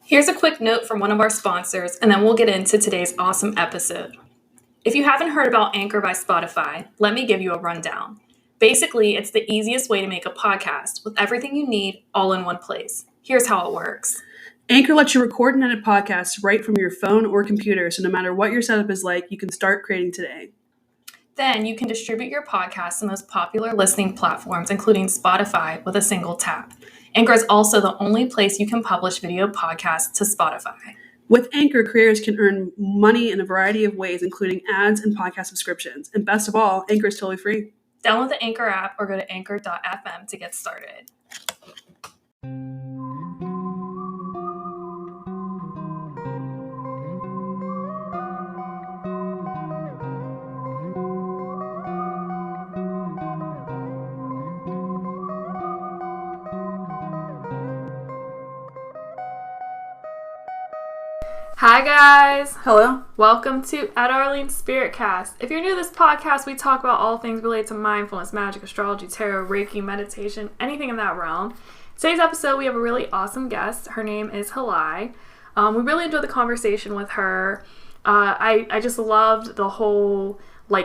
Here's a quick note from one of our sponsors, and then we'll get into today's awesome episode. If you haven't heard about Anchor by Spotify, let me give you a rundown. Basically, it's the easiest way to make a podcast with everything you need all in one place. Here's how it works. Anchor lets you record and edit podcasts right from your phone or computer, so no matter what your setup is like, you can start creating today. Then you can distribute your podcast to most popular listening platforms, including Spotify, with a single tap. Anchor is also the only place you can publish video podcasts to Spotify. With Anchor, creators can earn money in a variety of ways, including ads and podcast subscriptions. And best of all, Anchor is totally free. Download the Anchor app or go to anchor.fm to get started. Hi guys! Hello. Welcome to Arlene Spiritcast. If you're new to this podcast, we talk about all things related to mindfulness, magic, astrology, tarot, Reiki, meditation, anything in that realm. Today's episode, we have a really awesome guest. Her name is Hilay. We really enjoyed the conversation with her. I just loved the whole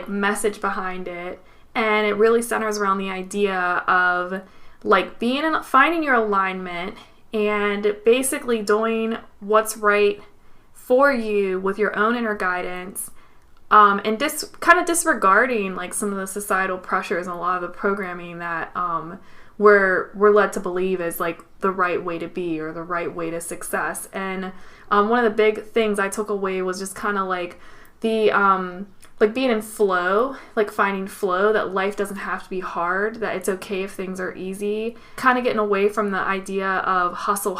message behind it, and it really centers around the idea of finding your alignment and basically doing what's right for you with your own inner guidance, and disregarding some of the societal pressures and a lot of the programming that we're led to believe is the right way to be or the right way to success. And one of the big things I took away was just the being in flow, finding flow, that life doesn't have to be hard, that it's okay if things are easy, kind of getting away from the idea of hustle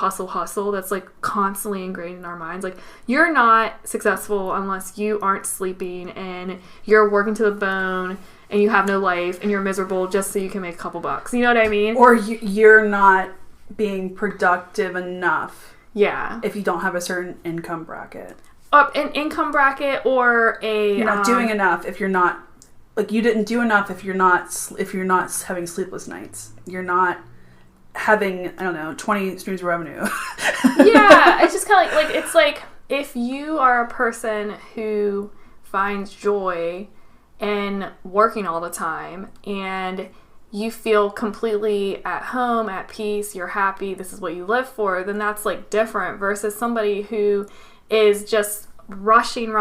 that's constantly ingrained in our minds. You're not successful unless you aren't sleeping and you're working to the bone and you have no life and you're miserable just so you can make a couple bucks. You know what I mean? Or you're not being productive enough. Yeah. If you don't have a certain income bracket. An income bracket, or you're not doing enough if you're not, you didn't do enough if you're not having sleepless nights. You're not having, 20 streams of revenue. Yeah, it's just kind of it's if you are a person who finds joy in working all the time and you feel completely at home, at peace, you're happy, this is what you live for, then that's different versus somebody who is just rushing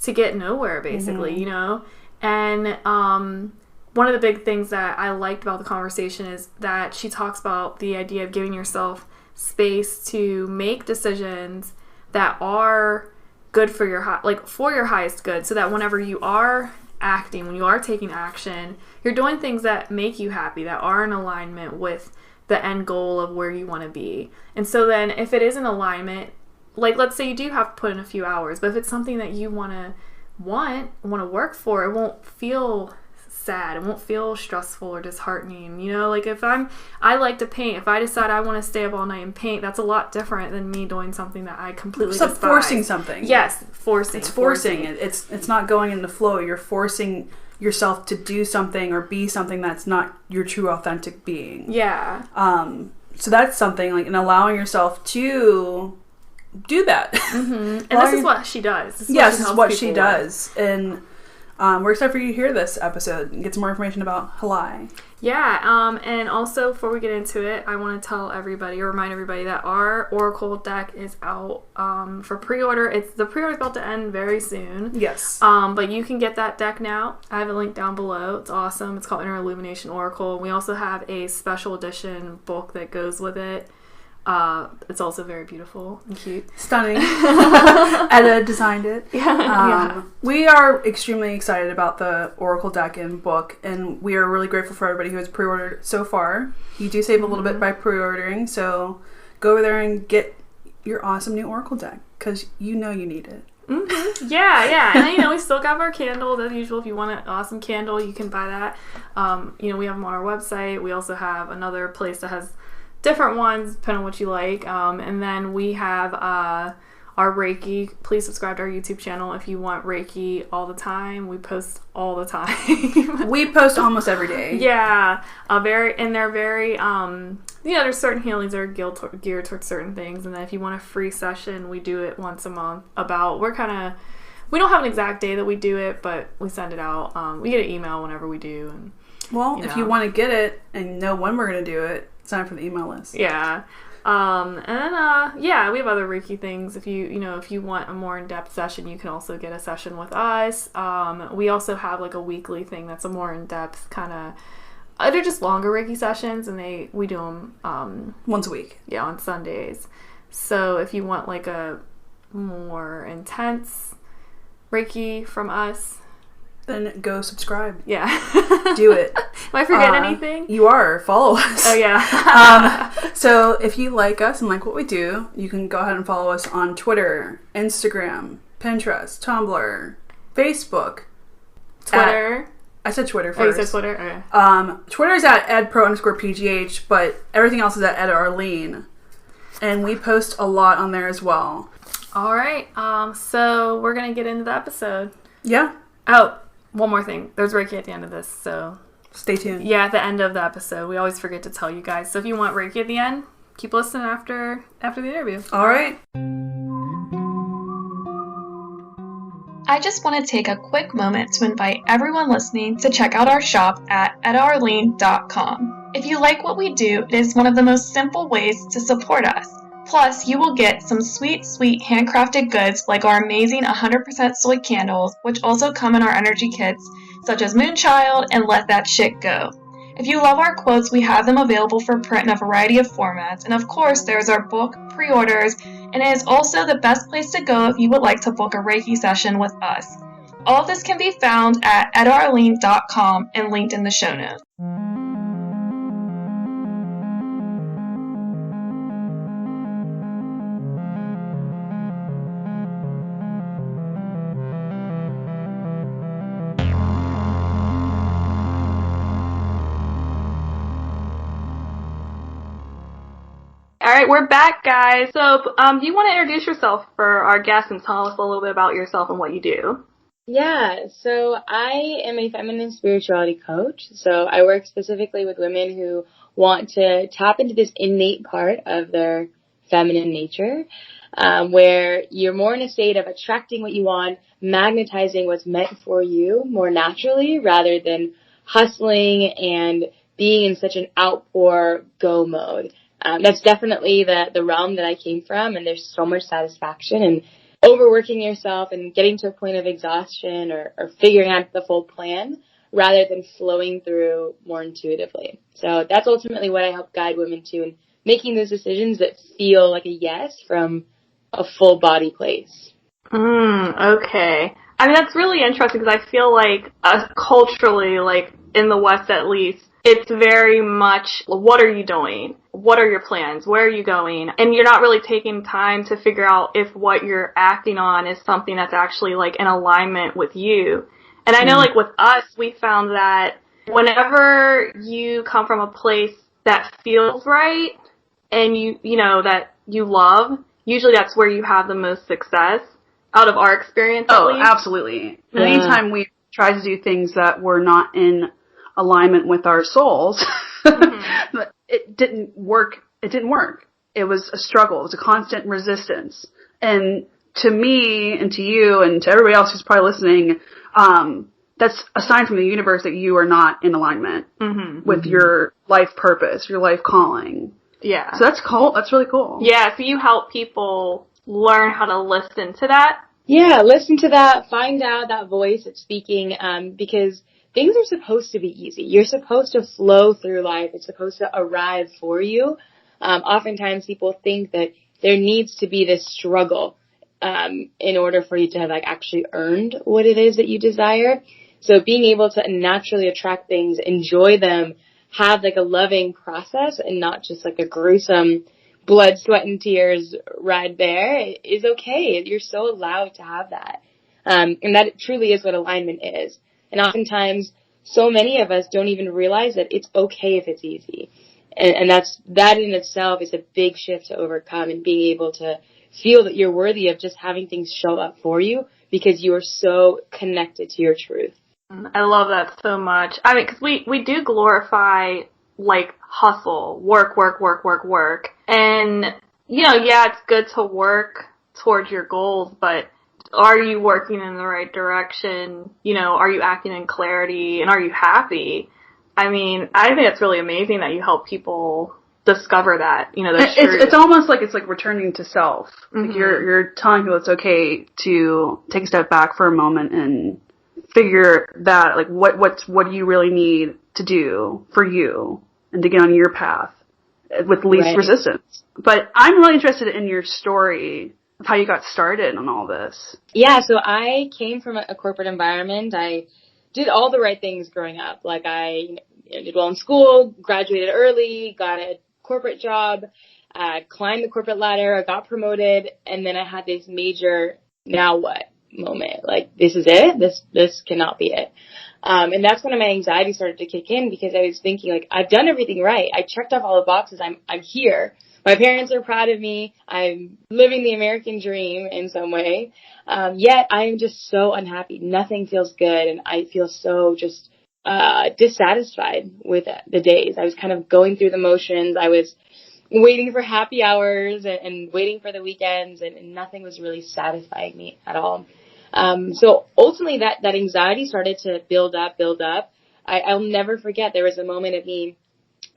to get nowhere, basically, you know? And one of the big things that I liked about the conversation is that she talks about the idea of giving yourself space to make decisions that are good for your for your highest good, so that whenever you are acting, when you are taking action, you're doing things that make you happy, that are in alignment with the end goal of where you want to be. And so then if it is in alignment, let's say you do have to put in a few hours, but if it's something that you want to work for, it won't feel sad. It won't feel stressful or disheartening. You know, if I like to paint. If I decide I want to stay up all night and paint, that's a lot different than me doing something that I completely despise. Forcing something. Yes, forcing. It's forcing. It's not going in the flow. You're forcing yourself to do something or be something that's not your true authentic being. Yeah. So that's something, and allowing yourself to do that. Mm-hmm. And this is what she does. This is what she does. And we're excited for you to hear this episode and get some more information about Hilay. Yeah, and also before we get into it, I want to remind everybody that our Oracle deck is out for pre-order. The pre-order is about to end very soon. Yes. But you can get that deck now. I have a link down below. It's awesome. It's called Inner Illumination Oracle. We also have a special edition book that goes with it. It's also very beautiful and cute. Stunning. Etta designed it. Yeah. We are extremely excited about the Oracle deck and book, and we are really grateful for everybody who has pre-ordered so far. You do save a little bit by pre-ordering, so go over there and get your awesome new Oracle deck, because you need it. Mm-hmm. Yeah. And we still got our candles as usual. If you want an awesome candle, you can buy that. We have them on our website. We also have another place that has different ones depending on what you like, and then we have our our Reiki. Please subscribe to our YouTube channel if you want Reiki all the time. We post all the time. We post almost every day. Yeah. They're very, there's certain healings that are geared towards certain things. And then if you want a free session, we do it once a month. We don't have an exact day that we do it, but we send it out. We get an email whenever we do. And, if you want to get it and know when we're going to do it, sign up for the email list. Yeah. We have other Reiki things. If you want a more in-depth session, you can also get a session with us. We also have like a weekly thing that's a more in-depth kind of, they're just longer Reiki sessions, and we do them once a week. Yeah, on Sundays. So if you want like a more intense Reiki from us, then go subscribe. Yeah. Do it. Am I forgetting anything? You are. Follow us. Oh, yeah. So if you like us and like what we do, you can go ahead and follow us on Twitter, Instagram, Pinterest, Tumblr, Facebook. Twitter. I said Twitter first. Oh, you said Twitter? Okay. Twitter's at edpro_PGH, but everything else is at Etta Arlene. And we post a lot on there as well. All right. So we're going to get into the episode. Yeah. Oh, one more thing. There's Reiki at the end of this, so... Stay tuned. Yeah, at the end of the episode. We always forget to tell you guys. So if you want Reiki at the end, keep listening after the interview. All right. I just want to take a quick moment to invite everyone listening to check out our shop at ettaarlene.com. If you like what we do, it is one of the most simple ways to support us. Plus, you will get some sweet, sweet handcrafted goods like our amazing 100% soy candles, which also come in our energy kits, such as Moonchild and Let That Shit Go. If you love our quotes, we have them available for print in a variety of formats. And of course, there's our book, pre-orders, and it is also the best place to go if you would like to book a Reiki session with us. All of this can be found at ettaarlene.com and linked in the show notes. All right, we're back, guys. So, do you want to introduce yourself for our guests and tell us a little bit about yourself and what you do? Yeah, so I am a feminine spirituality coach. So I work specifically with women who want to tap into this innate part of their feminine nature, where you're more in a state of attracting what you want, magnetizing what's meant for you more naturally rather than hustling and being in such an outpour go mode. That's definitely the realm that I came from, and there's so much satisfaction in overworking yourself and getting to a point of exhaustion or figuring out the full plan rather than flowing through more intuitively. So that's ultimately what I help guide women to, and making those decisions that feel like a yes from a full body place. Okay. I mean, that's really interesting because I feel like culturally, like in the West at least, it's very much, what are you doing? What are your plans? Where are you going? And you're not really taking time to figure out if what you're acting on is something that's actually like in alignment with you. And I know like with us, we found that whenever you come from a place that feels right and you know, that you love, usually that's where you have the most success out of our experience. At least. Absolutely. Yeah. Anytime we try to do things that were not in alignment with our souls, but it didn't work. It was a struggle. It was a constant resistance. And to me and to you and to everybody else who's probably listening, that's a sign from the universe that you are not in alignment with your life purpose, your life calling. Yeah. So that's cool. That's really cool. Yeah. So you help people learn how to listen to that. Yeah. Listen to that. Find out that voice that's speaking, because things are supposed to be easy. You're supposed to flow through life. It's supposed to arrive for you. Oftentimes people think that there needs to be this struggle in order for you to have like actually earned what it is that you desire. So being able to naturally attract things, enjoy them, have like a loving process and not just like a gruesome blood, sweat, and tears ride there is okay. You're so allowed to have that. And that truly is what alignment is. And oftentimes, so many of us don't even realize that it's okay if it's easy. And that in itself is a big shift to overcome, and being able to feel that you're worthy of just having things show up for you because you are so connected to your truth. I love that so much. I mean, because we do glorify, like, hustle, work. And, you know, yeah, it's good to work towards your goals, but are you working in the right direction? You know, are you acting in clarity? And are you happy? I mean, I think it's really amazing that you help people discover that, you know, it's almost like it's like returning to self. Mm-hmm. Like you're telling people it's okay to take a step back for a moment and figure that, like, what do you really need to do for you and to get on your path with least resistance. But I'm really interested in your story of how you got started on all this. Yeah, so I came from a corporate environment. I did all the right things growing up. Like, I did well in school, graduated early, got a corporate job, climbed the corporate ladder, I got promoted, and then I had this major now what moment. Like, this is it? This cannot be it. And that's when my anxiety started to kick in, because I was thinking, like, I've done everything right. I checked off all the boxes. I'm here. My parents are proud of me. I'm living the American dream in some way. Yet I am just so unhappy. Nothing feels good. And I feel so just dissatisfied with the days. I was kind of going through the motions. I was waiting for happy hours and waiting for the weekends, and nothing was really satisfying me at all. So ultimately that anxiety started to build up. I'll never forget, there was a moment of me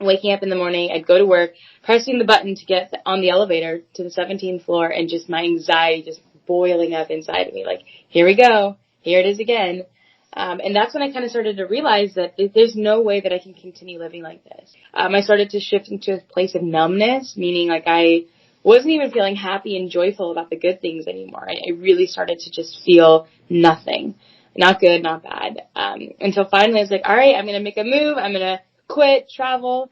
waking up in the morning, I'd go to work, pressing the button to get on the elevator to the 17th floor, and just my anxiety just boiling up inside of me. Like, here we go. Here it is again. And that's when I kind of started to realize that there's no way that I can continue living like this. I started to shift into a place of numbness, meaning like I wasn't even feeling happy and joyful about the good things anymore. I really started to just feel nothing. Not good, not bad. Until finally I was like, all right, I'm going to make a move. I'm going to quit, travel.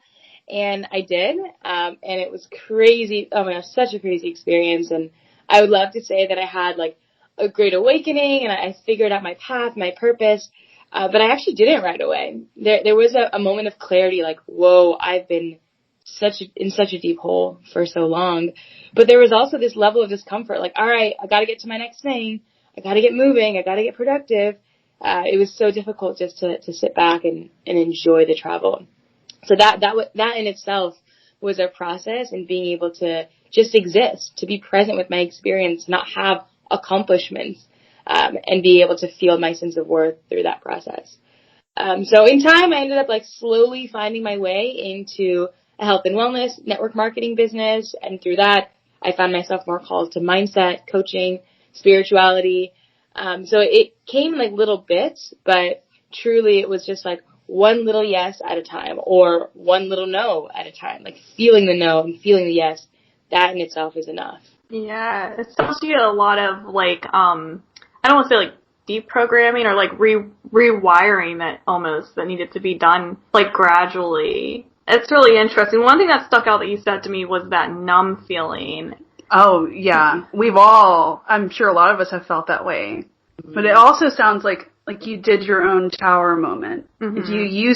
And I did. And it was crazy. Oh my gosh, such a crazy experience. And I would love to say that I had like a great awakening and I figured out my path, my purpose. But I actually didn't right away. There was a moment of clarity, like, whoa, I've been in such a deep hole for so long. But there was also this level of discomfort, like, all right, I got to get to my next thing. I got to get moving. I got to get productive. It was so difficult just to sit back and enjoy the travel. So that in itself was a process, and being able to just exist, to be present with my experience, not have accomplishments, and be able to feel my sense of worth through that process. So in time, I ended up like slowly finding my way into a health and wellness network marketing business. And through that, I found myself more called to mindset, coaching, spirituality. So it came like little bits, but truly it was just like one little yes at a time, or one little no at a time, like feeling the no and feeling the yes. That in itself is enough. Yeah, it sounds like you get a lot of like, I don't want to say like deprogramming or like rewiring that needed to be done like gradually. It's really interesting. One thing that stuck out that you said to me was that numb feeling. Oh, yeah. I'm sure a lot of us have felt that way. But it also sounds like you did your own tower moment. Mm-hmm. You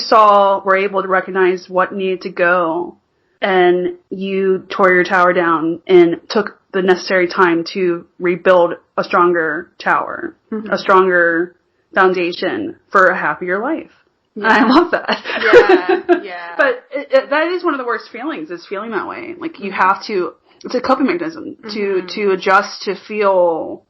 were able to recognize what needed to go, and you tore your tower down and took the necessary time to rebuild a stronger tower, mm-hmm. a stronger foundation for a happier life. Yeah. I love that. Yeah. But that is one of the worst feelings, is feeling that way. Like, you have to, it's a coping mechanism to adjust, to feel,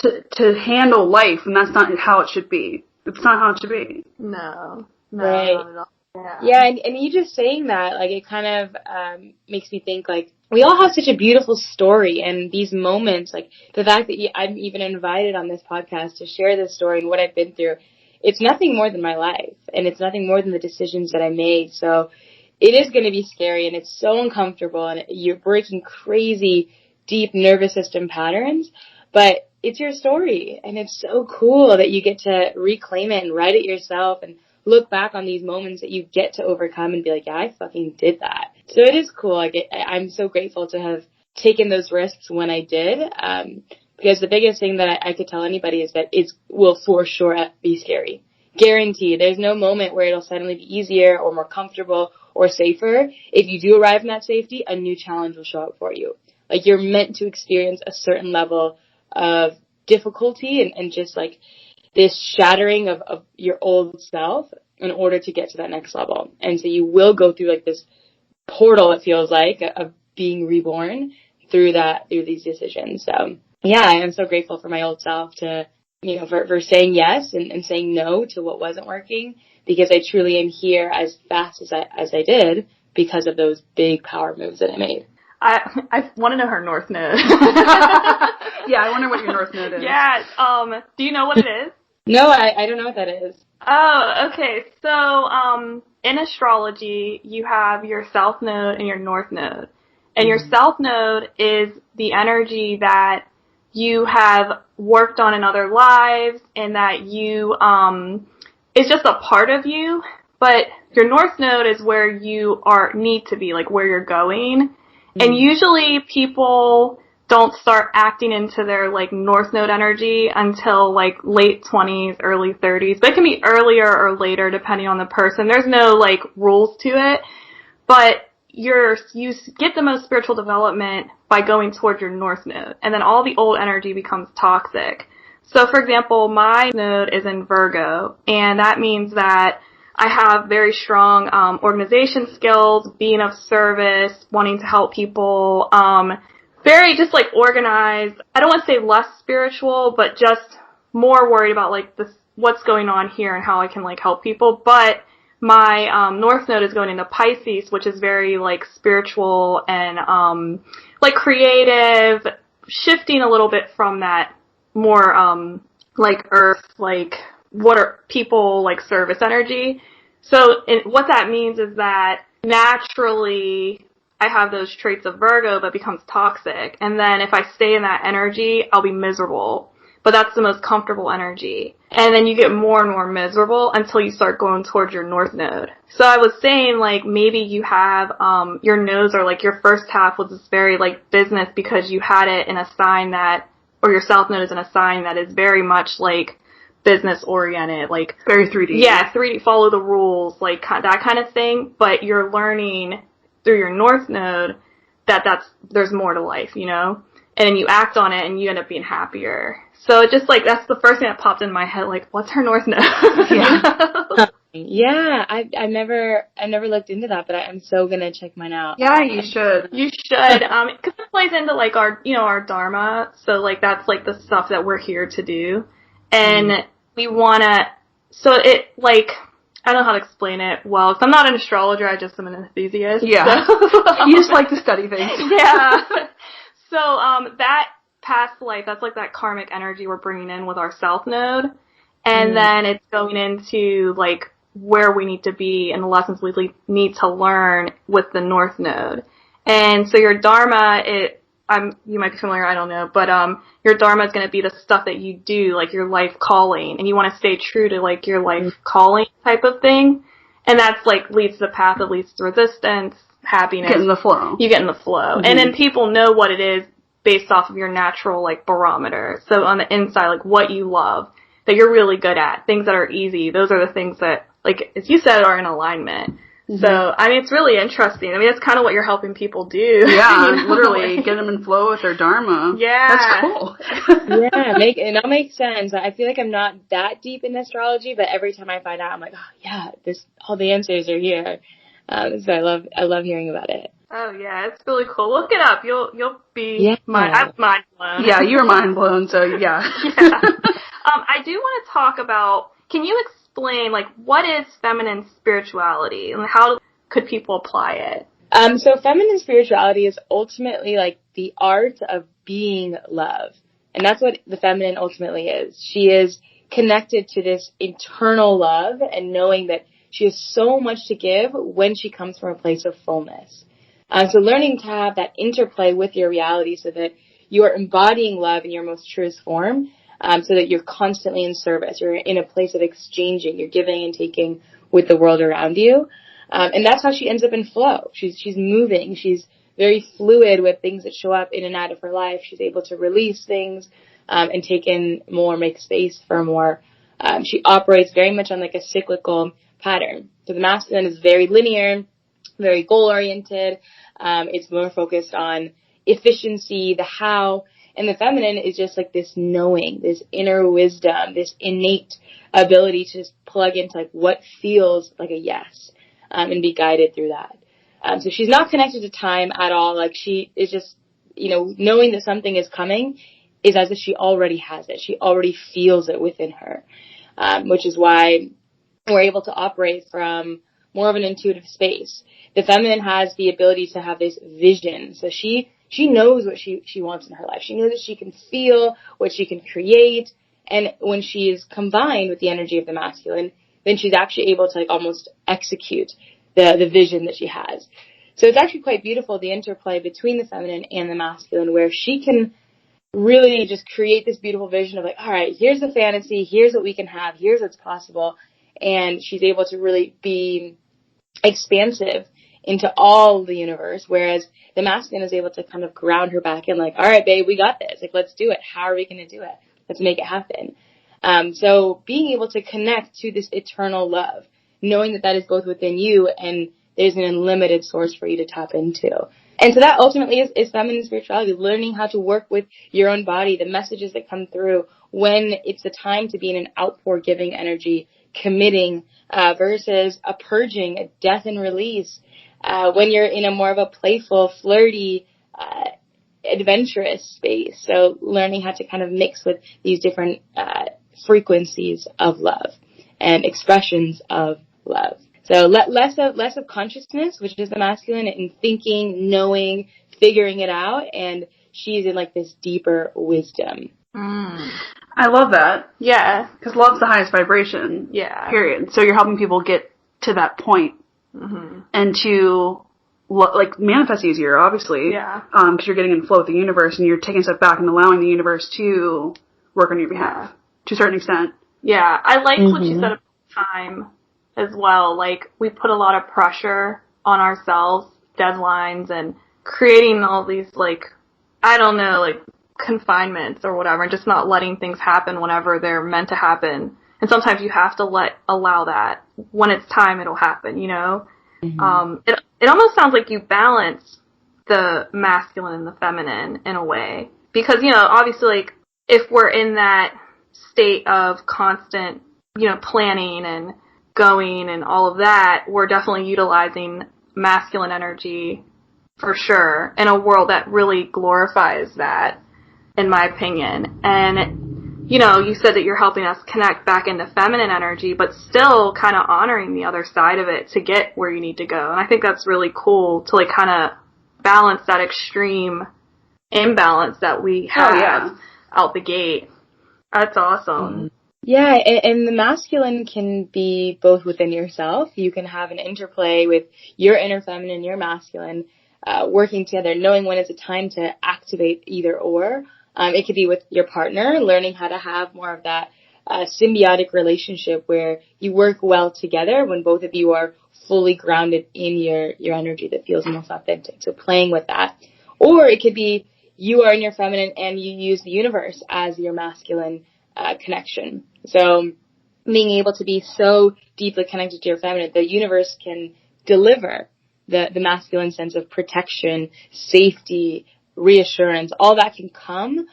to handle life, and that's not how it should be. It's not how it should be. No, right. Not at all. Yeah, and you just saying that, like, it kind of makes me think, like, we all have such a beautiful story, and these moments, like, the fact that I'm even invited on this podcast to share this story and what I've been through, it's nothing more than my life, and it's nothing more than the decisions that I made. So it is going to be scary, and it's so uncomfortable, and you're breaking crazy, deep nervous system patterns, but it's your story, and it's so cool that you get to reclaim it and write it yourself and look back on these moments that you get to overcome and be like, yeah, I fucking did that. So it is cool. Like, I'm so grateful to have taken those risks when I did, because the biggest thing that I could tell anybody is that it will for sure be scary. Guaranteed. There's no moment where it'll suddenly be easier or more comfortable or safer. If you do arrive in that safety, a new challenge will show up for you. Like, you're meant to experience a certain level of difficulty and just like this shattering of your old self in order to get to that next level. And so you will go through like this portal, it feels like, of being reborn through these decisions. So yeah, I am so grateful for my old self to, for saying yes and saying no to what wasn't working, because I truly am here as fast as I did because of those big power moves that I made. I want to know her north node. Yeah, I wonder what your north node is. Yeah, do you know what it is? No, I don't know what that is. Oh, okay. So, in astrology, you have your south node and your north node. And your south node is the energy that you have worked on in other lives, and that you, it's just a part of you. But your north node is where you need to be, like where you're going. And usually people don't start acting into their like north node energy until like late 20s, early 30s. But it can be earlier or later depending on the person. There's no like rules to it. But you get the most spiritual development by going towards your north node. And then all the old energy becomes toxic. So for example, my node is in Virgo, and that means that I have very strong organization skills, being of service, wanting to help people, very just like organized. I don't want to say less spiritual, but just more worried about like what's going on here and how I can like help people. But my north node is going into Pisces, which is very like spiritual and like creative, shifting a little bit from that more like earth, like what are people like service energy. So what that means is that naturally I have those traits of Virgo, but becomes toxic. And then if I stay in that energy, I'll be miserable. But that's the most comfortable energy. And then you get more and more miserable until you start going towards your north node. So I was saying, like, maybe you have, your nodes, or like your first half was this very like business because you had it in a sign that, or your south node is in a sign that is very much like business oriented, like very 3D. Yeah, 3D, follow the rules, like that kind of thing. But you're learning through your north node that there's more to life, you know? And then you act on it and you end up being happier. So it just like, that's the first thing that popped in my head, like, what's her north node? Yeah. Yeah, I've never looked into that, but I'm so gonna check mine out. Yeah, you should. You should, because it plays into like our dharma. So like that's like the stuff that we're here to do, and we wanna. So it like, I don't know how to explain it well. 'Cause I'm not an astrologer. I just am an enthusiast. Yeah, so, you just like to study things. Yeah. So that past life, that's like that karmic energy we're bringing in with our south node, and then it's going into like where we need to be and the lessons we need to learn with the north node. And so your dharma, you might be familiar, I don't know, but your dharma is going to be the stuff that you do, like your life calling, and you want to stay true to like your life calling type of thing. And that's like leads to the path that leads to resistance, happiness. Get in the flow. You get in the flow. And then people know what it is based off of your natural like barometer. So on the inside, like what you love, that you're really good at, things that are easy, those are the things that, like as you said, are in alignment. So, I mean, it's really interesting. I mean, that's kind of what you're helping people do. Yeah, you know? literally get them in flow with their dharma. Yeah. That's cool. Yeah, and that makes sense. I feel like I'm not that deep in astrology, but every time I find out, I'm like, oh yeah, all the answers are here. So I love hearing about it. Oh yeah, it's really cool. Look it up. You'll be I'm mind blown. Yeah, you were mind blown. So yeah. Yeah. I do want to talk about. Can you explain like what is feminine spirituality and how could people apply it? So feminine spirituality is ultimately like the art of being love, and that's what the feminine ultimately is. She is connected to this internal love and knowing that she has so much to give when she comes from a place of fullness. So learning to have that interplay with your reality so that you are embodying love in your most truest form, so that you're constantly in service. You're in a place of exchanging. You're giving and taking with the world around you. And that's how she ends up in flow. She's moving. She's very fluid with things that show up in and out of her life. She's able to release things and take in more, make space for more. She operates very much on like a cyclical pattern. So the masculine is very linear, very goal-oriented. It's more focused on efficiency, the how, and the feminine is just like this knowing, this inner wisdom, this innate ability to just plug into like what feels like a yes, and be guided through that. So she's not connected to time at all. Like she is just, knowing that something is coming is as if she already has it. She already feels it within her, which is why we're able to operate from more of an intuitive space. The feminine has the ability to have this vision. So she knows what she wants in her life. She knows that she can feel, what she can create. And when she is combined with the energy of the masculine, then she's actually able to like almost execute the vision that she has. So it's actually quite beautiful, the interplay between the feminine and the masculine, where she can really just create this beautiful vision of like, all right, here's the fantasy, here's what we can have, here's what's possible. And she's able to really be expansive into all the universe, whereas the masculine is able to kind of ground her back in like, all right, babe, we got this. Like, let's do it. How are we going to do it? Let's make it happen. So being able to connect to this eternal love, knowing that that is both within you and there's an unlimited source for you to tap into. And so that ultimately is feminine spirituality, learning how to work with your own body, the messages that come through when it's the time to be in an outpour giving energy, committing, versus a purging, a death and release, when you're in a more of a playful, flirty, adventurous space. So learning how to kind of mix with these different frequencies of love and expressions of love. So less of consciousness, which is the masculine, and thinking, knowing, figuring it out, and she's in like this deeper wisdom. I love that. Yeah. Because love's the highest vibration. Yeah. Period. So you're helping people get to that point. And to, like, manifest easier, obviously. Yeah. Because you're getting in flow with the universe, and you're taking a step back and allowing the universe to work on your behalf, to a certain extent. Yeah. I liked what you said about time as well. Like, we put a lot of pressure on ourselves, deadlines, and creating all these, like, I don't know, like, confinements or whatever, and just not letting things happen whenever they're meant to happen. And sometimes you have to allow that. When it's time, it'll happen, It almost sounds like you balance the masculine and the feminine in a way. Because, obviously, like, if we're in that state of constant, planning and going and all of that, we're definitely utilizing masculine energy for sure in a world that really glorifies that, in my opinion. And, you said that you're helping us connect back into feminine energy, but still kind of honoring the other side of it to get where you need to go. And I think that's really cool to like kind of balance that extreme imbalance that we have out the gate. That's awesome. Yeah, and the masculine can be both within yourself. You can have an interplay with your inner feminine, your masculine, working together, knowing when it's a time to activate either or. It could be with your partner, learning how to have more of that symbiotic relationship where you work well together when both of you are fully grounded in your energy that feels most authentic. So playing with that. Or it could be you are in your feminine and you use the universe as your masculine connection. So being able to be so deeply connected to your feminine, the universe can deliver the masculine sense of protection, safety, reassurance. All that can come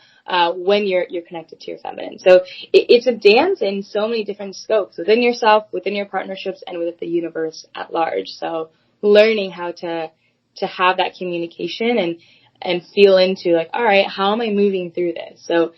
when you're connected to your feminine. So it's a dance in so many different scopes within yourself, within your partnerships, and with the universe at large. So learning how to have that communication and feel into like, all right, how am I moving through this? So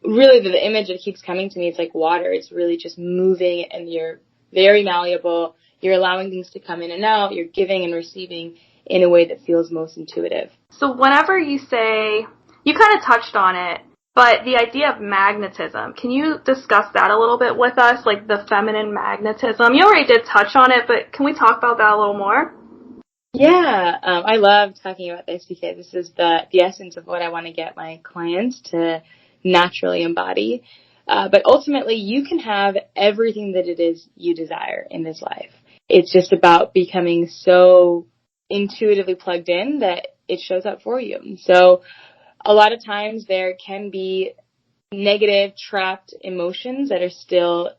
really the image that keeps coming to me is like water. It's really just moving, and you're very malleable. You're allowing things to come in and out. You're giving and receiving in a way that feels most intuitive. So whenever you say, you kind of touched on it, but the idea of magnetism, can you discuss that a little bit with us, like the feminine magnetism? You already did touch on it, but can we talk about that a little more? Yeah, I love talking about this because this is the essence of what I want to get my clients to naturally embody. But ultimately, you can have everything that it is you desire in this life. It's just about becoming so intuitively plugged in that it shows up for you. So a lot of times there can be negative, trapped emotions that are still,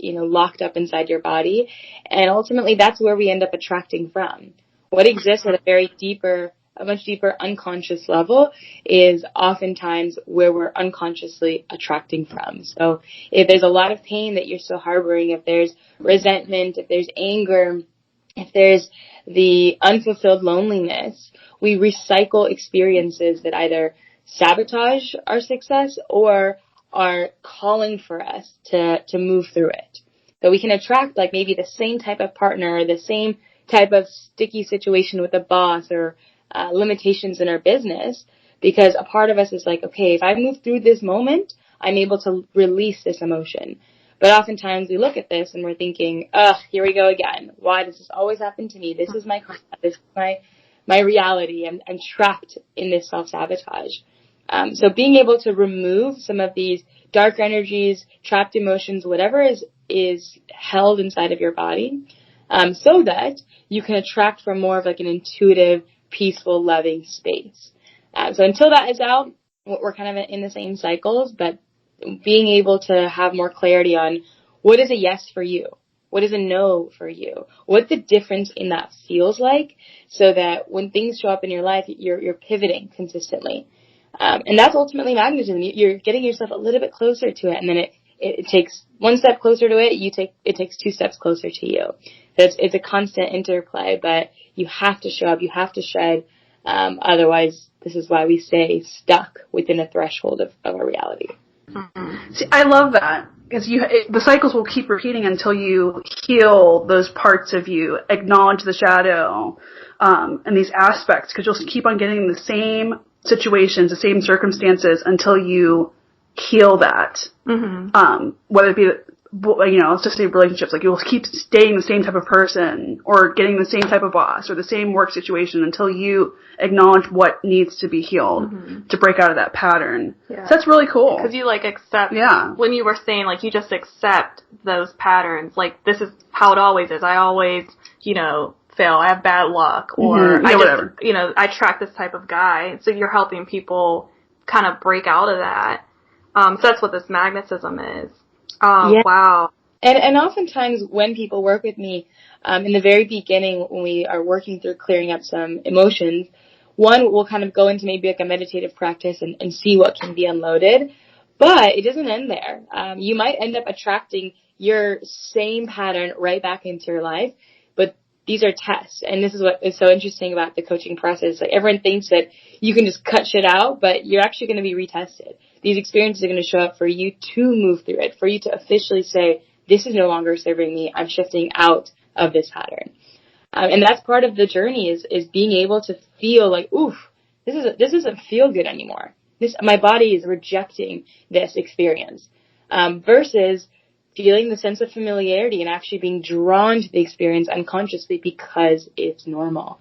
locked up inside your body. And ultimately, that's where we end up attracting from. What exists at a very deeper a much deeper unconscious level is oftentimes where we're unconsciously attracting from. So if there's a lot of pain that you're still harboring, if there's resentment, if there's anger, if there's the unfulfilled loneliness, we recycle experiences that either sabotage our success or are calling for us to move through it. So we can attract like maybe the same type of partner or the same type of sticky situation with a boss or limitations in our business, because a part of us is like, okay, if I move through this moment, I'm able to release this emotion. But oftentimes we look at this and we're thinking, ugh, here we go again. Why does this always happen to me? This is my karma. This is my reality. I'm trapped in this self-sabotage. So being able to remove some of these dark energies, trapped emotions, whatever is held inside of your body, so that you can attract from more of like an intuitive, peaceful, loving space. So until that is out, we're kind of in the same cycles, but being able to have more clarity on what is a yes for you, what is a no for you, what the difference in that feels like, so that when things show up in your life, you're pivoting consistently. And that's ultimately magnetism. You're getting yourself a little bit closer to it, and then it takes one step closer to it. It takes 2 steps closer to you. So it's a constant interplay, but you have to show up. You have to shed. Otherwise, this is why we stay stuck within a threshold of our reality. Mm-hmm. See, I love that, because the cycles will keep repeating until you heal those parts of you, acknowledge the shadow, and these aspects, because you'll keep on getting the same situations, the same circumstances until you heal that. Mm-hmm. Whether it be, let's just say relationships, like you'll keep staying the same type of person or getting the same type of boss or the same work situation until you acknowledge what needs to be healed to break out of that pattern. Yeah. So that's really cool. Because you accept, when you were saying you just accept those patterns, this is how it always is. I always, fail. I have bad luck, or whatever. I attract this type of guy. So you're helping people kind of break out of that. So that's what this magnetism is. Yeah. Wow. And oftentimes when people work with me, in the very beginning, when we are working through clearing up some emotions, one, we'll kind of go into maybe a meditative practice and see what can be unloaded. But it doesn't end there. You might end up attracting your same pattern right back into your life, but these are tests. And this is what is so interesting about the coaching process. Everyone thinks that you can just cut shit out, but you're actually going to be retested. These experiences are going to show up for you to move through it, for you to officially say, this is no longer serving me. I'm shifting out of this pattern. And that's part of the journey is being able to feel oof, this doesn't feel good anymore. My body is rejecting this experience, versus feeling the sense of familiarity and actually being drawn to the experience unconsciously because it's normal.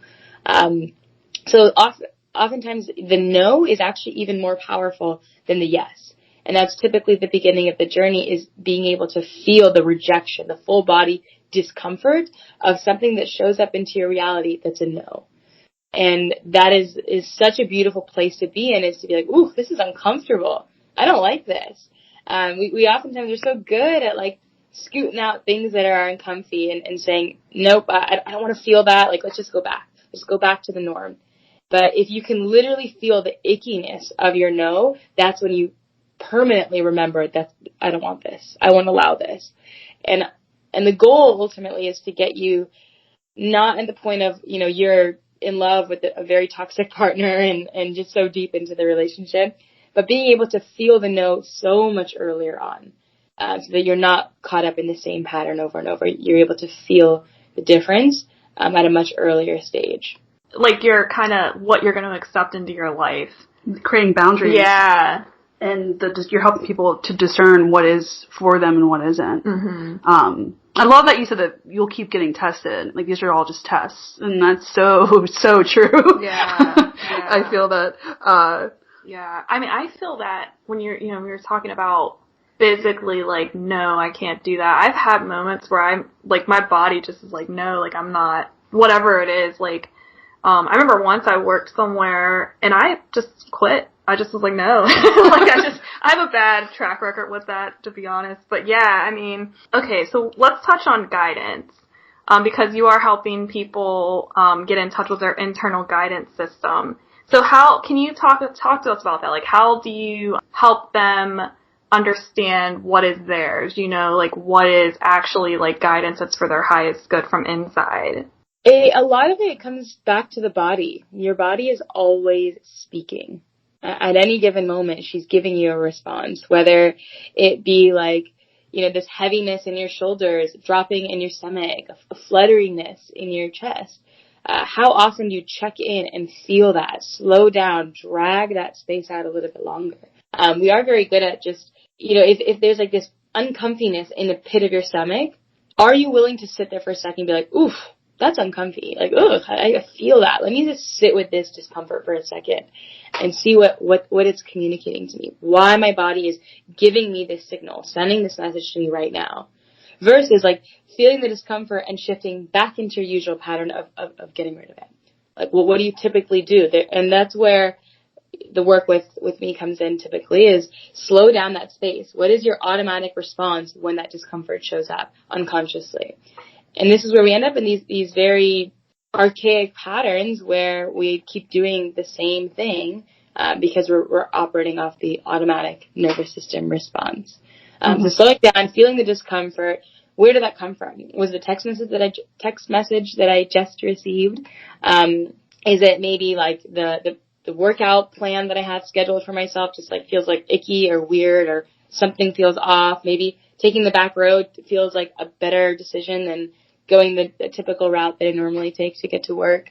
So oftentimes the no is actually even more powerful than the yes. And that's typically the beginning of the journey, is being able to feel the rejection, the full body discomfort of something that shows up into your reality that's a no. And that is such a beautiful place to be in, is to be ooh, this is uncomfortable. I don't like this. We oftentimes are so good at scooting out things that are uncomfy and saying, nope, I don't want to feel that. Let's just go back. Let's go back to the norm. But if you can literally feel the ickiness of your no, that's when you permanently remember that I don't want this. I won't allow this. And the goal ultimately is to get you not at the point of, you're in love with a very toxic partner and just so deep into the relationship, but being able to feel the no so much earlier on, so that you're not caught up in the same pattern over and over. You're able to feel the difference at a much earlier stage. You're kind of what you're going to accept into your life. Creating boundaries. Yeah. And you're helping people to discern what is for them and what isn't. Mm-hmm. I love that you said that you'll keep getting tested. These are all just tests. And that's so, so true. Yeah. I feel that. Yeah. I mean, I feel that when we were talking about physically, no, I can't do that. I've had moments where I'm, my body just is no, I'm not, whatever it is. I remember once I worked somewhere and I just quit. I just was no. I have a bad track record with that, to be honest. But yeah, I mean, okay, so let's touch on guidance. because you are helping people get in touch with their internal guidance system. So can you talk to us about that? Like, how do you help them understand what is theirs? Like what is actually like guidance that's for their highest good from inside? A lot of it comes back to the body. Your body is always speaking. At any given moment, she's giving you a response, whether it be like, this heaviness in your shoulders, dropping in your stomach, a flutteriness in your chest. How often do you check in and feel that, slow down, drag that space out a little bit longer? We are very good at just, if there's like this uncomfiness in the pit of your stomach, are you willing to sit there for a second and be like, oof, that's uncomfy. Like, ugh, I feel that. Let me just sit with this discomfort for a second and see what it's communicating to me. Why my body is giving me this signal, sending this message to me right now. Versus like feeling the discomfort and shifting back into your usual pattern of getting rid of it. Like, well, what do you typically do? And that's where the work with me comes in typically, is slow down that space. What is your automatic response when that discomfort shows up unconsciously? And this is where we end up in these very archaic patterns where we keep doing the same thing because we're operating off the automatic nervous system response. So slowing down, feeling the discomfort. Where did that come from? Was the text message that I just received? Is it maybe like the workout plan that I had scheduled for myself just like feels like icky or weird, or something feels off? Maybe taking the back road feels like a better decision than going the typical route that I normally take to get to work.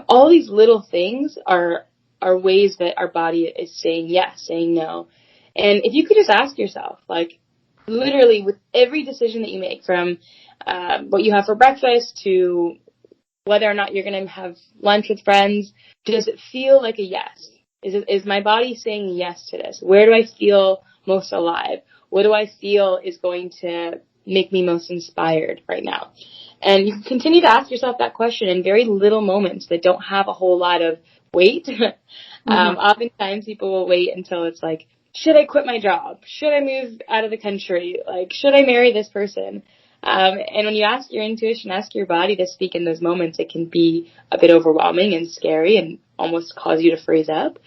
All these little things are ways that our body is saying yes, saying no. And if you could just ask yourself, like, literally with every decision that you make, from what you have for breakfast to whether or not you're going to have lunch with friends, does it feel like a yes? Is my body saying yes to this? Where do I feel most alive? What do I feel is going to make me most inspired right now? And you can continue to ask yourself that question in very little moments that don't have a whole lot of weight. Oftentimes people will wait until it's like, should I quit my job? Should I move out of the country? Like, should I marry this person? And when you ask your intuition, ask your body to speak in those moments, it can be a bit overwhelming and scary and almost cause you to freeze up.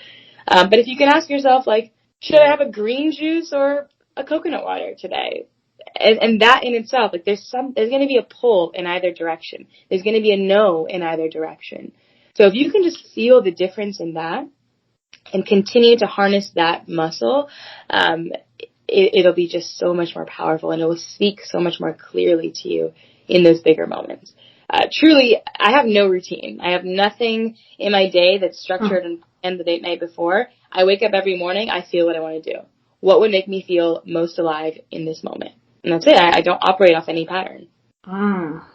But if you can ask yourself, like, should I have a green juice or a coconut water today? And that in itself, like, there's going to be a pull in either direction. There's going to be a no in either direction. So if you can just feel the difference in that and continue to harness that muscle, it'll be just so much more powerful, and it will speak so much more clearly to you in those bigger moments. Truly, I have no routine. I have nothing in my day that's structured and planned the night before. I wake up every morning, I feel what I want to do. What would make me feel most alive in this moment? And that's it. I don't operate off any pattern.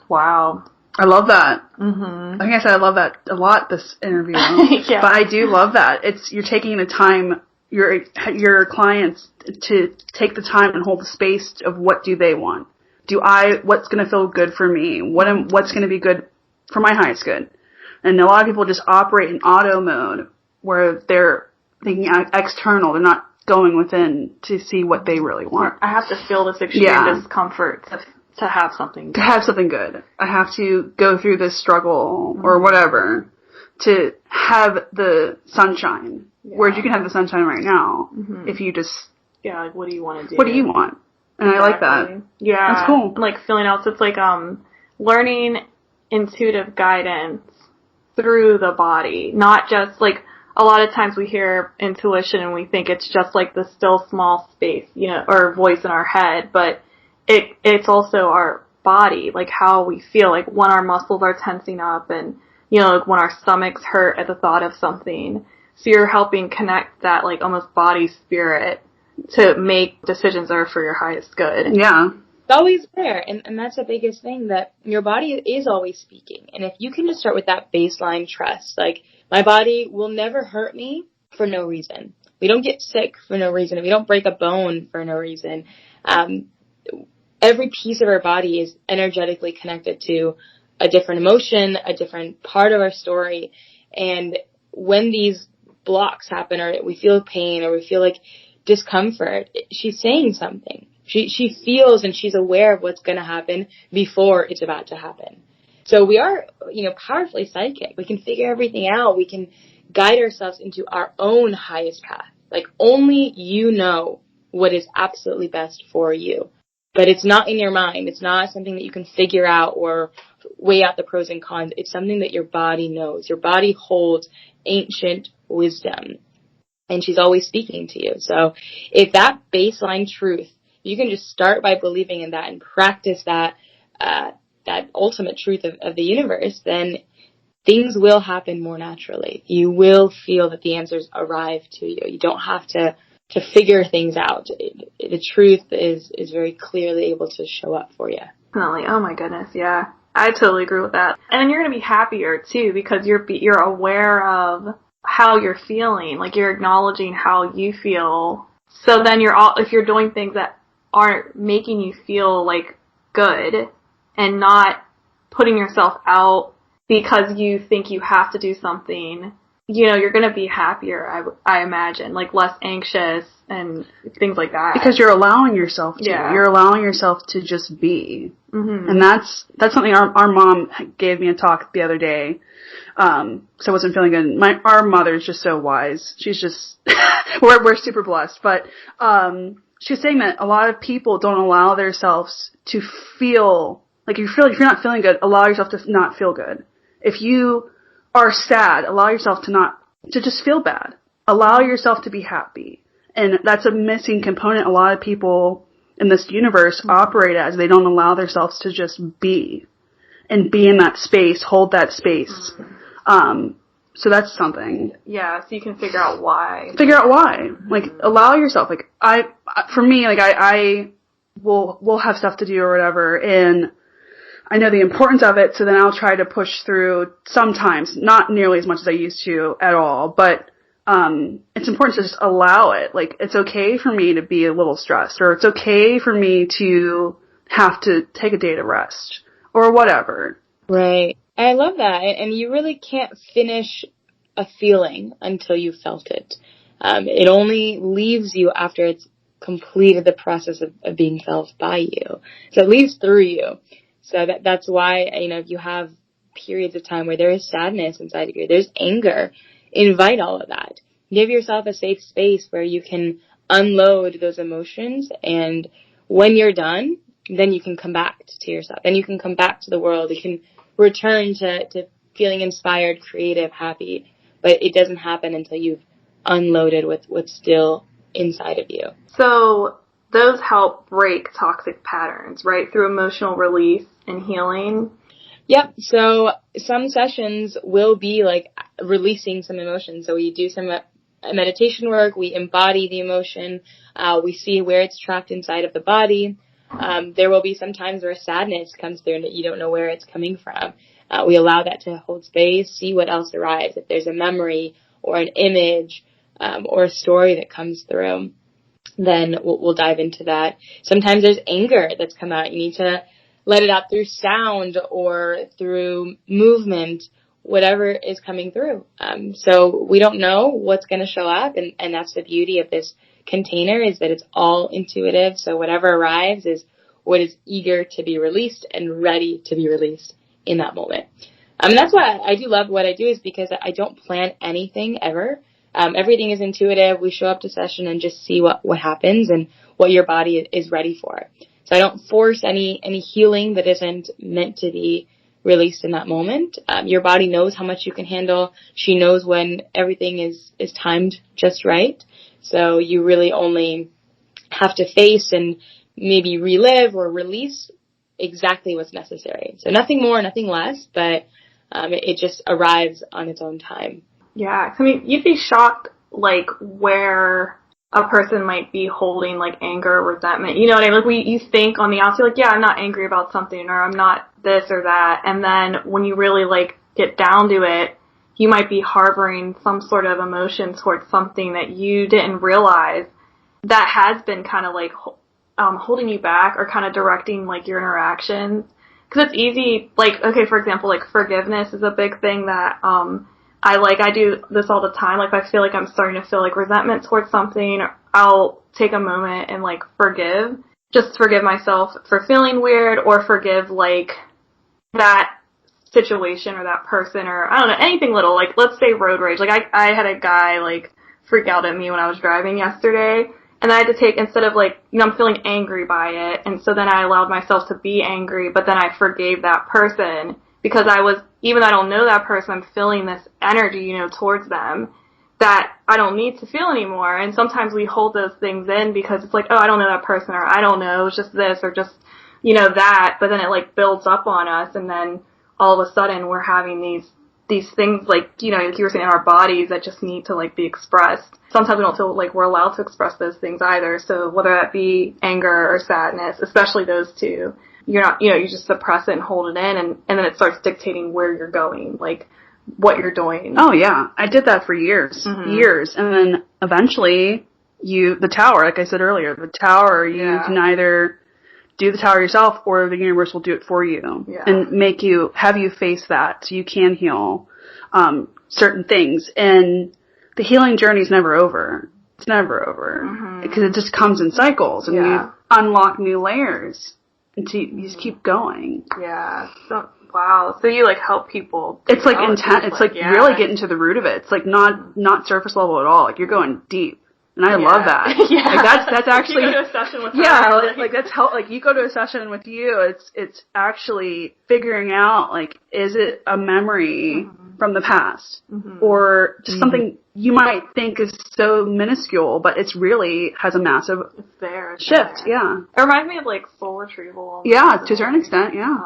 Wow. I love that. Like I said, I love that a lot, this interview. Yeah. But I do love that. You're taking the time, your clients, to take the time and hold the space of what do they want. What's going to feel good for me? What's going to be good for my highest good? And a lot of people just operate in auto mode where they're thinking external. They're not going within to see what they really want. I have to feel this extreme discomfort to have something good. To have something good. I have to go through this struggle or whatever to have the sunshine. Yeah. Whereas you can have the sunshine right now if you just... Yeah, like, what do you want to do? What do you want? And exactly. I like that. Yeah. That's cool. Like, feeling out. So it's like learning intuitive guidance through the body. Not just, like, a lot of times we hear intuition and we think it's just like the still small space, or voice in our head, but it's also our body, like how we feel, like when our muscles are tensing up and, like when our stomachs hurt at the thought of something. So you're helping connect that, like, almost body spirit to make decisions that are for your highest good. Yeah. It's always there. And that's the biggest thing, that your body is always speaking. And if you can just start with that baseline trust, like, my body will never hurt me for no reason. We don't get sick for no reason. We don't break a bone for no reason. Every piece of our body is energetically connected to a different emotion, a different part of our story. And when these blocks happen, or we feel pain, or we feel like discomfort, she's saying something. She feels and she's aware of what's going to happen before it's about to happen. So we are, powerfully psychic. We can figure everything out. We can guide ourselves into our own highest path. Like, only you know what is absolutely best for you. But it's not in your mind. It's not something that you can figure out or weigh out the pros and cons. It's something that your body knows. Your body holds ancient wisdom, and she's always speaking to you. So if that baseline truth, you can just start by believing in that and practice that ultimate truth of the universe, then things will happen more naturally. You will feel that the answers arrive to you. You don't have to figure things out. The truth is very clearly able to show up for you. Definitely. Oh my goodness, yeah. I totally agree with that. And you're going to be happier too, because you're aware of how you're feeling. Like, you're acknowledging how you feel. So then if you're doing things that aren't making you feel like good and not putting yourself out because you think you have to do something, you're going to be happier, I imagine, like less anxious and things like that. Because you're allowing yourself to. Yeah. You're allowing yourself to just be. Mm-hmm. And that's something our mom gave me a talk the other day. So I wasn't feeling good. Our mother's just so wise. She's just, we're super blessed. But, she's saying that a lot of people don't allow themselves to feel, like, if you're not feeling good, allow yourself to not feel good. If you are sad, allow yourself to just feel bad. Allow yourself to be happy. And that's a missing component a lot of people in this universe operate as. They don't allow themselves to just be. And be in that space, hold that space. So that's something. Yeah, so you can figure out why. Like, allow yourself. Like, for me, like, I will have stuff to do or whatever, and I know the importance of it, so then I'll try to push through sometimes, not nearly as much as I used to at all, but it's important to just allow it. Like, it's okay for me to be a little stressed, or it's okay for me to have to take a day to rest, or whatever. Right. I love that. And you really can't finish a feeling until you've felt it. It only leaves you after it's completed the process of being felt by you. So it leaves through you. So that's why, if you have periods of time where there is sadness inside of you, there's anger, invite all of that. Give yourself a safe space where you can unload those emotions, and when you're done, then you can come back to yourself. Then you can come back to the world. You can return to feeling inspired, creative, happy. But it doesn't happen until you've unloaded what's still inside of you. So those help break toxic patterns, right? Through emotional release and healing. Yep. So some sessions will be like releasing some emotions. So we do some meditation work. We embody the emotion. We see where it's trapped inside of the body. There will be some times where sadness comes through and you don't know where it's coming from. We allow that to hold space, see what else arrives. If there's a memory or an image or a story that comes through, then we'll dive into that. Sometimes there's anger that's come out. You need to let it out through sound or through movement, whatever is coming through. So we don't know what's going to show up, and that's the beauty of this container, is that it's all intuitive. So whatever arrives is what is eager to be released and ready to be released in that moment. And that's why I do love what I do, is because I don't plan anything ever. Everything is intuitive. We show up to session and just see what happens and what your body is ready for. So I don't force any healing that isn't meant to be released in that moment. Your body knows how much you can handle. She knows when everything is timed just right. So you really only have to face and maybe relive or release exactly what's necessary. So nothing more, nothing less, but it just arrives on its own time. Yeah, I mean, you'd be shocked, like, where a person might be holding, like, anger or resentment. You know what I mean? Like, you think on the outside, like, yeah, I'm not angry about something, or I'm not this or that. And then when you really, like, get down to it, you might be harboring some sort of emotion towards something that you didn't realize that has been kind of, like, holding you back or kind of directing, like, your interactions. Because it's easy, like, okay, for example, like, forgiveness is a big thing that, I do this all the time. Like, if I feel like I'm starting to feel like resentment towards something, I'll take a moment and, like, just forgive myself for feeling weird, or forgive, like, that situation or that person or, I don't know, anything little. Like, let's say road rage. Like, I had a guy, like, freak out at me when I was driving yesterday. And I had to take, instead of like, you know, I'm feeling angry by it. And so then I allowed myself to be angry, but then I forgave that person because even though I don't know that person, I'm feeling this energy, you know, towards them that I don't need to feel anymore. And sometimes we hold those things in because it's like, oh, I don't know that person, or I don't know, it's just this, or just, you know, that. But then it like builds up on us, and then all of a sudden we're having these things, like, you know, like you were saying, in our bodies that just need to, like, be expressed. Sometimes we don't feel like we're allowed to express those things either. So whether that be anger or sadness, especially those two, you're not, you know, you just suppress it and hold it in, and then it starts dictating where you're going, like, what you're doing. Oh, yeah. I did that for years. Years. And then eventually the tower, like I said earlier, you can either do the tower yourself, or the universe will do it for you and have you face that so you can heal certain things. And the healing journey is never over. It's never over because it just comes in cycles, and you unlock new layers until you just keep going. Yeah. So, wow. So you like help people. It's like intense. It's like really getting to the root of it. It's like not surface level at all. Like you're going deep. And I love that. Like that's actually, you go to a session with her. like that's how, like you go to a session with you, it's actually figuring out, like, is it a memory from the past or just something you might think is so minuscule, but it's really has a massive shift. Yeah. It reminds me of like soul retrieval. Yeah, to a certain extent. Yeah.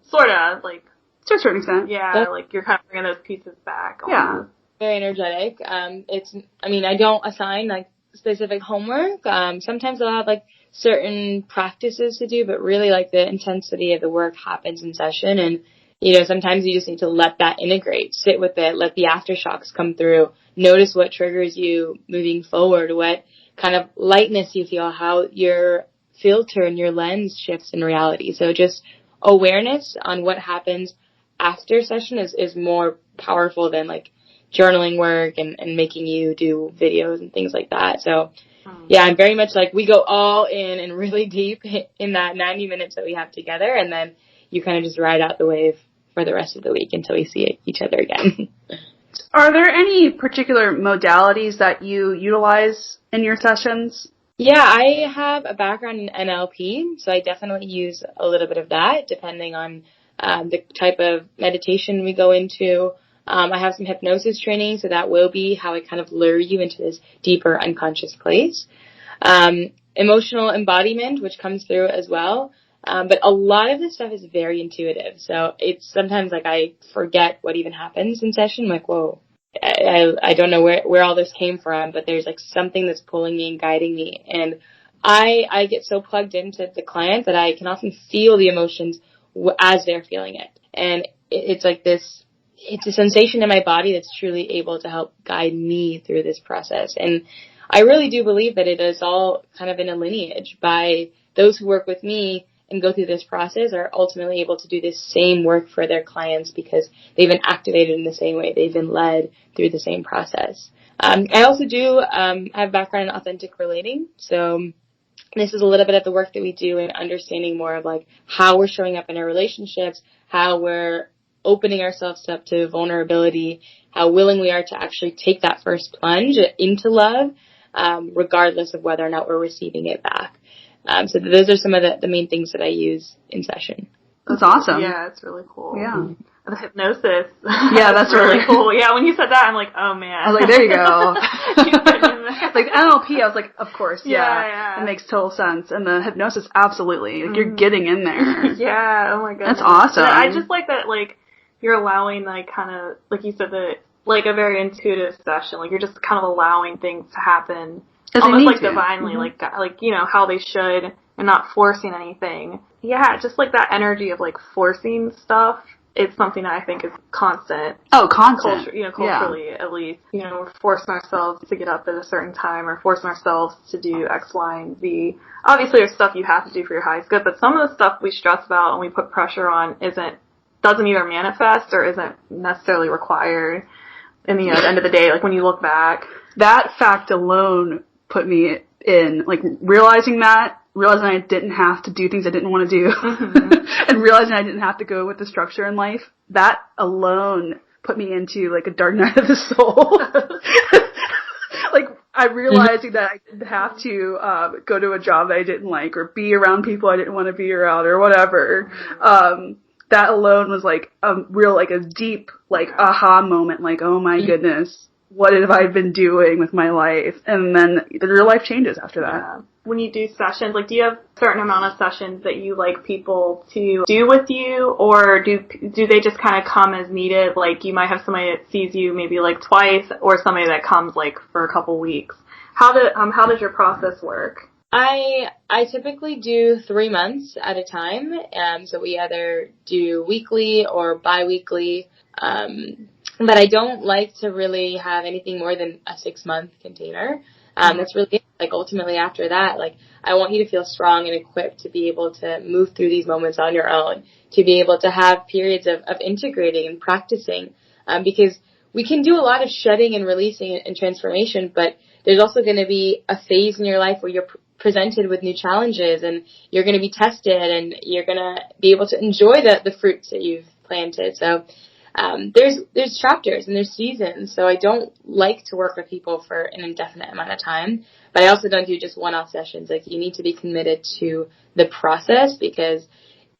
Sort of, like, to a certain extent. Yeah, like you're kind of bringing those pieces back. Yeah. Very energetic. I don't assign like specific homework. Sometimes I'll have like certain practices to do, but really like the intensity of the work happens in session. And, you know, sometimes you just need to let that integrate, sit with it, let the aftershocks come through, notice what triggers you moving forward, what kind of lightness you feel, how your filter and your lens shifts in reality. So just awareness on what happens after session is more powerful than like journaling work and making you do videos and things like that. So yeah, I'm very much like we go all in and really deep in that 90 minutes that we have together, and then you kind of just ride out the wave for the rest of the week until we see each other again. Are there any particular modalities that you utilize in your sessions? Yeah, I have a background in NLP, so I definitely use a little bit of that depending on the type of meditation we go into. I have some hypnosis training, so that will be how I kind of lure you into this deeper unconscious place. Emotional embodiment, which comes through as well. But a lot of this stuff is very intuitive. So it's sometimes like I forget what even happens in session. I'm like, whoa, I don't know where all this came from, but there's like something that's pulling me and guiding me. And I get so plugged into the client that I can often feel the emotions as they're feeling it. And it's like this, it's a sensation in my body that's truly able to help guide me through this process. And I really do believe that it is all kind of in a lineage by those who work with me and go through this process are ultimately able to do this same work for their clients because they've been activated in the same way. They've been led through the same process. I also do have background in authentic relating. So this is a little bit of the work that we do in understanding more of like how we're showing up in our relationships, how we're opening ourselves up to vulnerability, how willing we are to actually take that first plunge into love, regardless of whether or not we're receiving it back. So those are some of the main things that I use in session. That's awesome. Yeah, it's really cool. Yeah. The hypnosis. Yeah, that's really cool. Yeah, when you said that, I'm like, oh man. I was like, there you go. Like NLP, I was like, of course, yeah. It makes total sense. And the hypnosis, absolutely. Like, you're getting in there. Yeah, oh my goodness. That's awesome. I just like that, like, you're allowing, like, kind of, like you said, like a very intuitive session. Like, you're just kind of allowing things to happen almost like divinely, like, you know, how they should, and not forcing anything. Yeah, just like that energy of, like, forcing stuff. It's something that I think is constant. Oh, constant. Culturally, at least. You know, we're forcing ourselves to get up at a certain time or forcing ourselves to do X, Y, and Z. Obviously, there's stuff you have to do for your highest good, but some of the stuff we stress about and we put pressure on doesn't either manifest or isn't necessarily required in the end of the day. Like, when you look back. That fact alone put me in, like, realizing that realizing I didn't have to do things I didn't want to do, and realizing I didn't have to go with the structure in life, that alone put me into like a dark night of the soul. Like, I realizing that I didn't have to go to a job that I didn't like, or be around people I didn't want to be around, or whatever. That alone was like a real, like a deep, like aha moment. Like, oh my goodness, what have I been doing with my life? And then the real life changes after that. Yeah. When you do sessions, like, do you have a certain amount of sessions that you like people to do with you, or do they just kind of come as needed? Like, you might have somebody that sees you maybe like twice, or somebody that comes like for a couple weeks. How does your process work? I typically do 3 months at a time, so we either do weekly or bi-weekly, but I don't like to really have anything more than a 6-month container. That's really it. Like, ultimately after that, like, I want you to feel strong and equipped to be able to move through these moments on your own, to be able to have periods of integrating and practicing, because we can do a lot of shedding and releasing and transformation, but there's also going to be a phase in your life where you're presented with new challenges, and you're going to be tested, and you're going to be able to enjoy the fruits that you've planted. So there's chapters and there's seasons. So I don't like to work with people for an indefinite amount of time, but I also don't do just one-off sessions. Like, you need to be committed to the process, because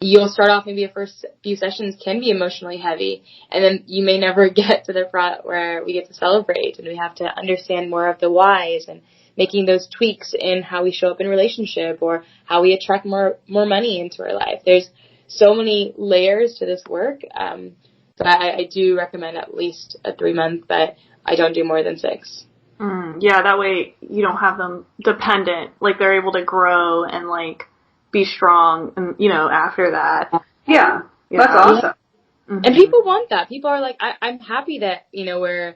you'll start off, maybe your first few sessions can be emotionally heavy, and then you may never get to the part where we get to celebrate, and we have to understand more of the whys and making those tweaks in how we show up in relationship, or how we attract more money into our life. There's so many layers to this work. So I do recommend at least a 3-month, but I don't do more than 6. Yeah, that way you don't have them dependent. Like, they're able to grow and like be strong, and after that. Yeah, that's awesome. And people want that. People are like, I'm happy that we're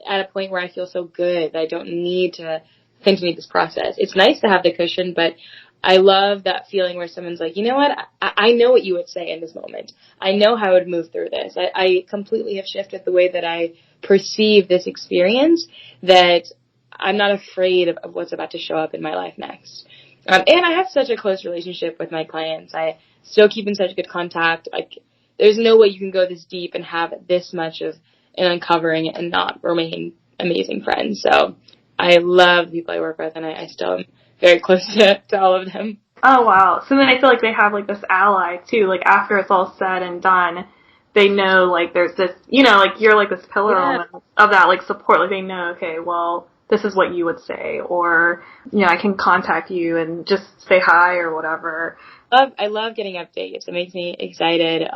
at a point where I feel so good that I don't need to continue this process. It's nice to have the cushion, but I love that feeling where someone's like, you know what, I know what you would say in this moment. I know how I would move through this. I completely have shifted the way that I perceive this experience, that I'm not afraid of what's about to show up in my life next. And I have such a close relationship with my clients. I still keep in such good contact. Like, there's no way you can go this deep and have this much of an uncovering and not remain amazing friends. So I love the people I work with, and I still am very close to all of them. Oh, wow. So then I feel like they have like this ally too. Like, after it's all said and done, they know, like, there's this, like, you're like this pillar of that, like, support. Like, they know, okay, well, this is what you would say, or, I can contact you and just say hi or whatever. I love getting updates. It makes me excited.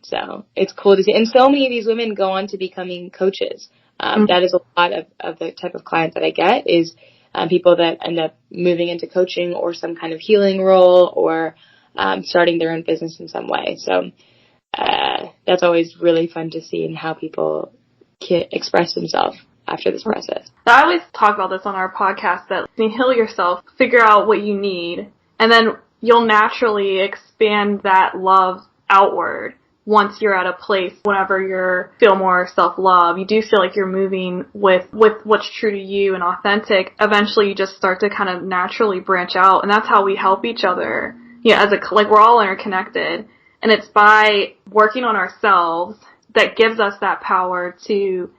So it's cool to see. And so many of these women go on to becoming coaches. That is a lot of the type of client that I get is people that end up moving into coaching or some kind of healing role, or starting their own business in some way. So that's always really fun to see, and how people can express themselves after this process. I always talk about this on our podcast, that you heal yourself, figure out what you need, and then you'll naturally expand that love outward. Once you're at a place, whenever you feel more self-love, you do feel like you're moving with what's true to you and authentic. Eventually you just start to kind of naturally branch out, and that's how we help each other. Like, we're all interconnected, and it's by working on ourselves that gives us that power to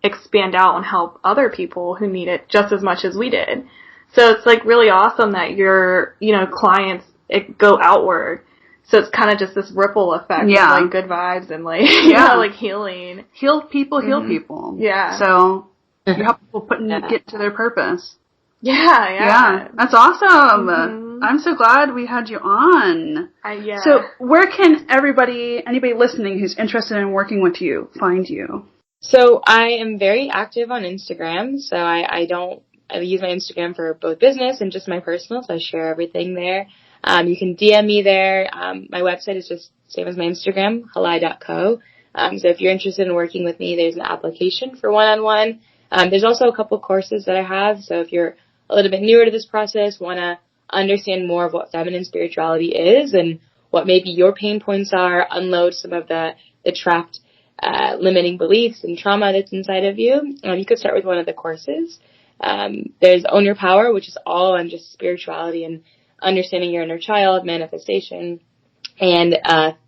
expand out and help other people who need it just as much as we did. So it's like really awesome that your, clients go outward. So it's kind of just this ripple effect of like good vibes and like, like healing. Heal people, heal people. Yeah. So you help people get to their purpose. Yeah. That's awesome. I'm so glad we had you on. So where can anybody listening who's interested in working with you, find you? So I am very active on Instagram. So I use my Instagram for both business and just my personal. So I share everything there. You can DM me there. My website is just same as my Instagram, hilay.co. So if you're interested in working with me, there's an application for one-on-one. There's also a couple courses that I have. So if you're a little bit newer to this process, want to understand more of what feminine spirituality is and what maybe your pain points are, unload some of the trapped limiting beliefs and trauma that's inside of you, you could start with one of the courses. There's Own Your Power, which is all on just spirituality and understanding your inner child, manifestation, and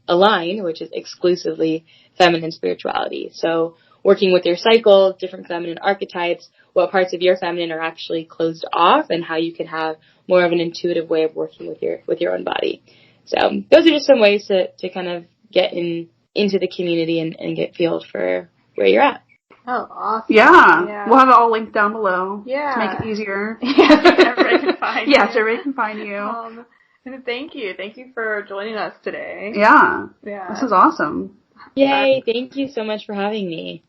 Align, which is exclusively feminine spirituality. So working with your cycle, different feminine archetypes, what parts of your feminine are actually closed off, and how you can have more of an intuitive way of working with your own body. So those are just some ways to kind of get into the community and get feel for where you're at. Oh, awesome. Yeah. We'll have it all linked down below. Yeah. To make it easier. Everybody can find you. Yes, everybody can find you. And thank you. Thank you for joining us today. Yeah. Yeah. This is awesome. Yay. Thank you so much for having me.